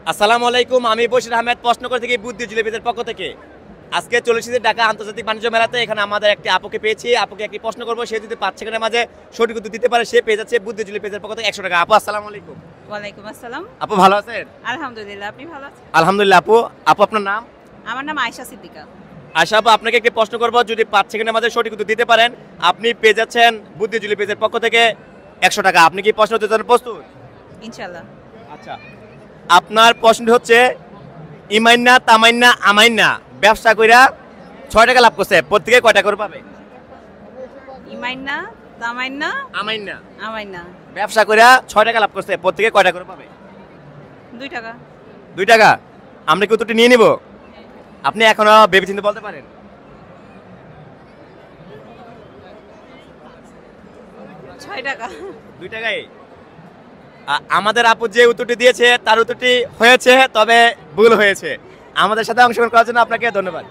আসসালামু আলাইকুম, আমি বশির আহমেদ প্রশ্ন করে থেকে বুদ্ধিজীবী পেজের পক্ষ থেকে। আজকে চলে এসেছি ঢাকা আন্তর্জাতিক বাণিজ্য মেলাতে। এখানে আমাদের একটি আপুকে পেয়েছি। আপুকে একটি প্রশ্ন করবো, সে যদি 5 সেকেন্ডের মাঝে সঠিক উত্তর দিতে পারে সে পেয়ে যাচ্ছে বুদ্ধিজীবী পেজের পক্ষ থেকে 100 টাকা। আপু আসসালামু আলাইকুম। ওয়ালাইকুম আসসালাম। আপু ভালো আছেন? আলহামদুলিল্লাহ, আপনি ভালো আছেন? আলহামদুলিল্লাহ। আপু আপু আপনার নাম? আমার নাম আয়েশা সিদ্দিকা। আশা আপু, আপনাকে একটি প্রশ্ন করবো, যদি 5 সেকেন্ডের মাঝে সঠিক উত্তর দিতে পারেন আপনি পেয়ে যাচ্ছেন বুদ্ধিজীবী পেজের পক্ষ থেকে 100 টাকা। আপনি কি প্রশ্ন উত্তরের জন্য প্রস্তুত? ইনশাআল্লাহ। আচ্ছা, আপনার প্রশ্নটি হচ্ছে ইমাইন্না তামাইন্না আমাইন্না ব্যবসা কইরা 6 টাকা লাভ করছে, প্রত্যেকে কয় টাকা করে পাবে? ইমাইন্না তামাইন্না আমাইন্না আমাইন্না ব্যবসা কইরা 6 টাকা লাভ করছে, প্রত্যেকে কয় টাকা করে পাবে? 2 টাকা। 2 টাকা। আমরা কি উত্তরটি নিয়ে নিব? আপনি এখনো ভেবেচিন্তে বলতে পারেন। 6 টাকা। 2 টাকায় আমাদের আপু যে উত্তরটি দিয়েছে তার উত্তরটি হয়েছে, তবে ভুল হয়েছে। আমাদের সাথে অংশগ্রহণ করার জন্য আপনাকে ধন্যবাদ।